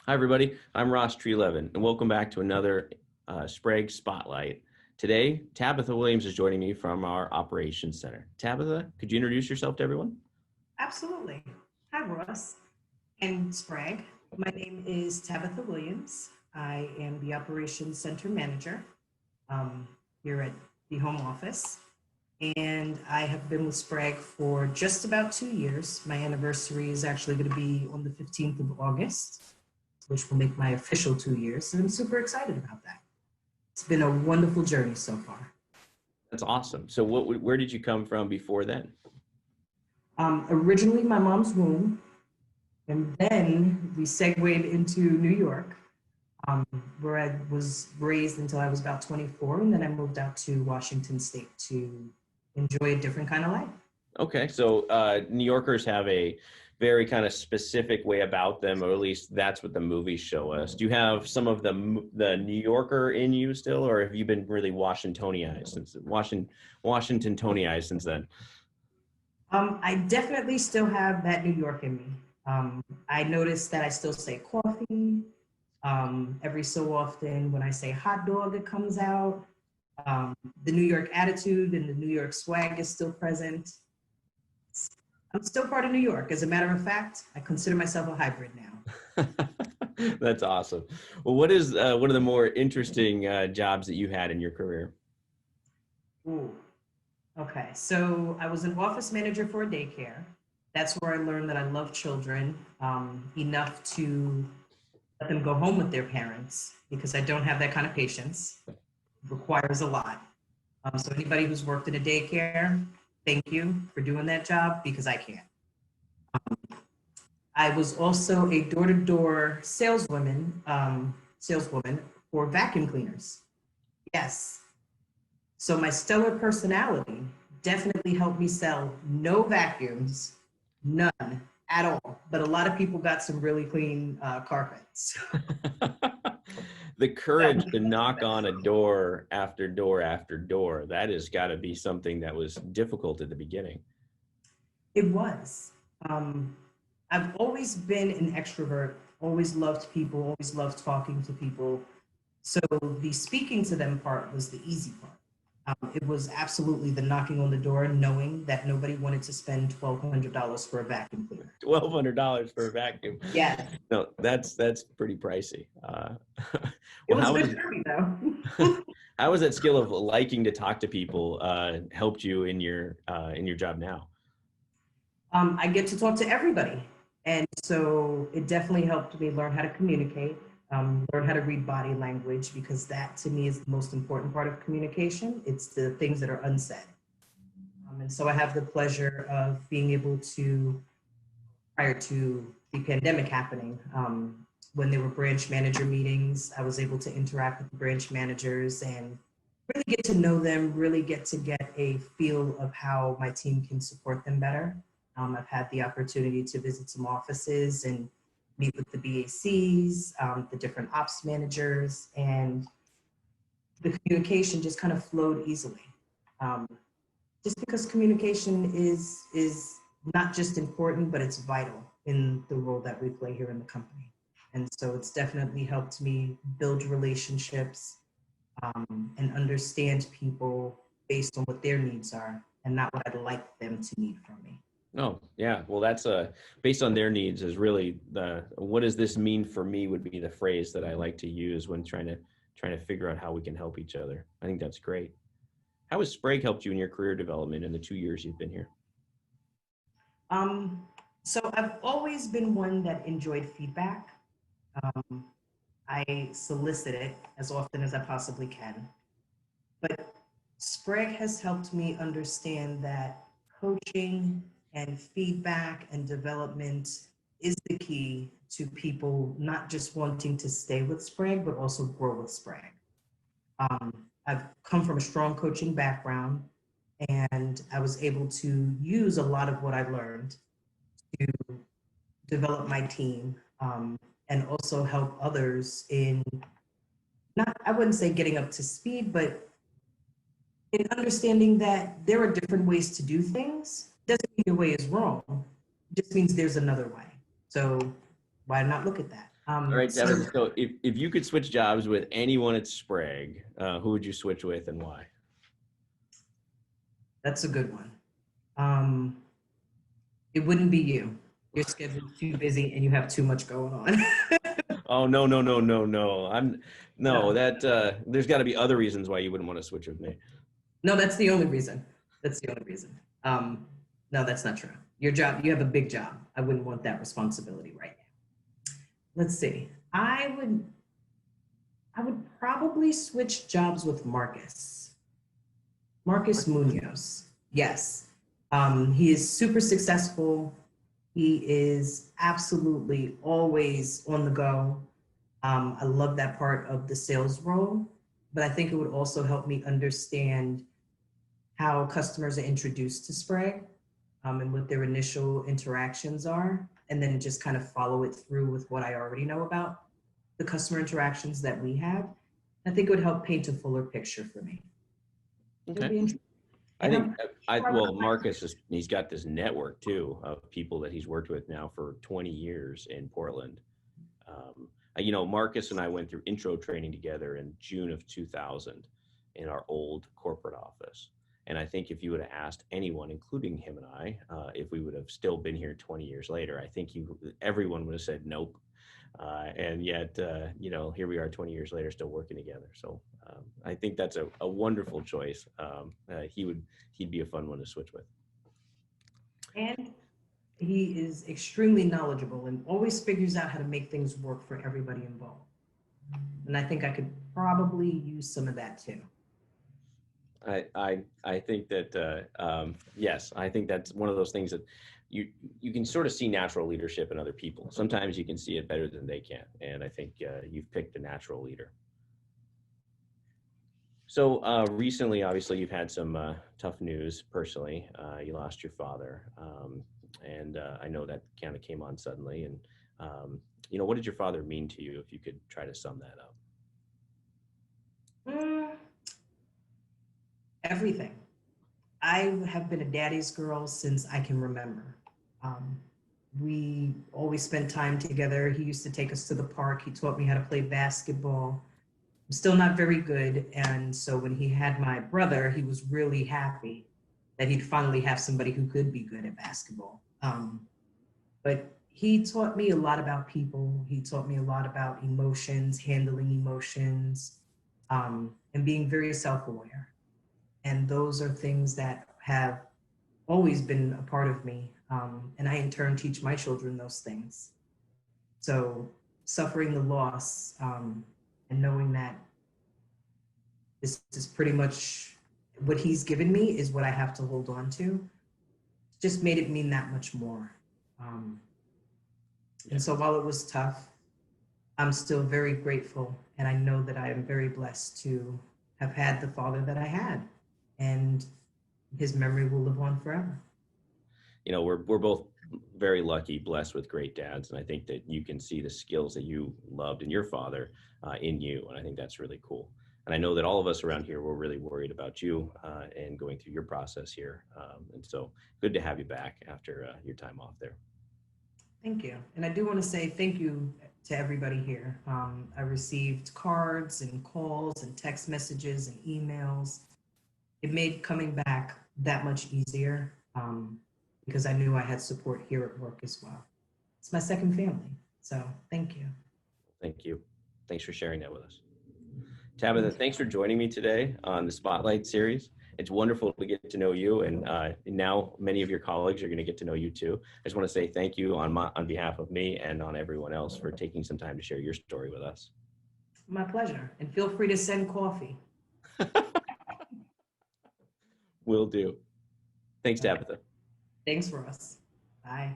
Hi, everybody. I'm Ross Treelevin, and welcome back to another Sprague Spotlight. Today, Tabitha Williams is joining me from our Operations Center. Tabitha, could you introduce yourself to everyone? Absolutely. Hi, Ross and Sprague. My name is Tabitha Williams. I am the Operations Center Manager um, here at the home office. And I have been with Sprague for just about 2 years. My anniversary is actually going to be on the 15th of August, which will make my official 2 years. And I'm super excited about that. It's been a wonderful journey so far. That's awesome. So, where did you come from before then? Originally, my mom's womb, and then we segued into New York, where I was raised until I was about 24, and then I moved out to Washington State to enjoy a different kind of life. Okay, so New Yorkers have a very kind of specific way about them, or at least that's what the movies show us. Do you have some of the New Yorker in you still, or have you been really Washington Tonyized since then? I definitely still have that New York in me. I notice that I still say coffee. Every so often, when I say hot dog, it comes out. Um, the New York attitude and the New York swag is still present. I'm still part of New York. As a matter of fact, I consider myself a hybrid now. That's awesome. Well, what is one of the more interesting jobs that you had in your career? Ooh. Okay, so I was an office manager for a daycare. That's where I learned that I love children enough to let them go home with their parents because I don't have that kind of patience. It requires a lot. So anybody who's worked in a daycare, thank you for doing that job because I can't. I was also a door-to-door saleswoman for vacuum cleaners. Yes. So my stellar personality definitely helped me sell no vacuums, none at all. But a lot of people got some really clean carpets. The courage to knock on a door after door after door, that has got to be something that was difficult at the beginning. It was. Um, I've always been an extrovert, always loved people, always loved talking to people. So the speaking to them part was the easy part. It was absolutely the knocking on the door, knowing that nobody wanted to spend $1,200 for a vacuum cleaner. $1,200 for a vacuum. Yes, No, that's pretty pricey. it Well, was good for me though. how was that skill of liking to talk to people helped you in your job now? I get to talk to everybody. And so it definitely helped me learn how to communicate, learn how to read body language, because that to me is the most important part of communication. It's the things that are unsaid. And so I have the pleasure of being able to, prior to the pandemic happening, when there were branch manager meetings, I was able to interact with the branch managers and really get to know them, really get to get a feel of how my team can support them better. I've had the opportunity to visit some offices and meet with the BACs, the different ops managers, and the communication just kind of flowed easily. Um, just because communication is not just important, but it's vital in the role that we play here in the company. And so it's definitely helped me build relationships and understand people based on what their needs are and not what I'd like them to need from me. Oh, yeah. Well, that's based on their needs is really the what does this mean for me would be the phrase that I like to use when trying to figure out how we can help each other. I think that's great. How has Sprague helped you in your career development in the 2 years you've been here? Um, so I've always been one that enjoyed feedback. Um, I solicit it as often as I possibly can. But Sprague has helped me understand that coaching and feedback and development is the key to people not just wanting to stay with Sprague, but also grow with Sprague. I've come from a strong coaching background, and I was able to use a lot of what I learned to develop my team and also help others in not, I wouldn't say getting up to speed, but in understanding that there are different ways to do things. Doesn't mean your way is wrong, it just means there's another way. So why not look at that? All right, So Tabitha. So if you could switch jobs with anyone at Sprague, who would you switch with and why? that's a good one. Um, it wouldn't be you. Your schedule's too busy and you have too much going on. Oh, no, no, no, no, no. No, No, that there's got to be other reasons why you wouldn't want to switch with me. no, that's the only reason. That's the only reason. No, that's not true. Your job, you have a big job. I wouldn't want that responsibility right now. Let's see. I would probably switch jobs with Marcus. Marcus Munoz. Yes. He is super successful. He is absolutely always on the go. I love that part of the sales role, but I think it would also help me understand how customers are introduced to Sprague, and what their initial interactions are, and then just kind of follow it through with what I already know about the customer interactions that we have. I think it would help paint a fuller picture for me. It would Okay. be interesting. I And think well, Marcus is he's got this network too of people that he's worked with now for 20 years in Portland. Marcus and I went through intro training together in June of 2000 in our old corporate office. And I think if you would have asked anyone, including him and I, if we would have still been here 20 years later, I think everyone would have said nope. And yet, here we are 20 years later, still working together. So I think that's a wonderful choice. He'd be a fun one to switch with. and he is extremely knowledgeable and always figures out how to make things work for everybody involved. And I think I could probably use some of that too. I think that yes, I think that's one of those things that you can sort of see natural leadership in other people. Sometimes you can see it better than they can, and I think you've picked a natural leader. So recently, obviously, you've had some tough news personally. You lost your father, and I know that kind of came on suddenly. And what did your father mean to you? If you could try to sum that up. Mm, everything. I have been a daddy's girl since I can remember. Um, we always spent time together. He used to take us to the park. He taught me how to play basketball. I'm still not very good. And so when he had my brother, he was really happy that he'd finally have somebody who could be good at basketball. But he taught me a lot about people. He taught me a lot about emotions, handling emotions, and being very self-aware. And those are things that have always been a part of me. And I, in turn, teach my children those things. So suffering the loss, and knowing that this is pretty much what he's given me is what I have to hold on to, just made it mean that much more. And so while it was tough, I'm still very grateful. And I know that I am very blessed to have had the father that I had. And his memory will live on forever. We're both very lucky, blessed with great dads, and I think that you can see the skills that you loved in your father in you, and I think that's really cool. And I know that all of us around here were really worried about you and going through your process here, and so good to have you back after your time off there. Thank you. And I do want to say thank you to everybody here. I received cards and calls and text messages and emails. It made coming back that much easier, because I knew I had support here at work as well. It's my second family. So thank you. Thank you. Thanks for sharing that with us. Tabitha, thanks for joining me today on the Spotlight series. It's wonderful to get to know you, and now many of your colleagues are going to get to know you too. I just want to say thank you on behalf of me and on everyone else for taking some time to share your story with us. My pleasure. And feel free to send coffee. Will do. Thanks, Tabitha. Thanks for us. Bye.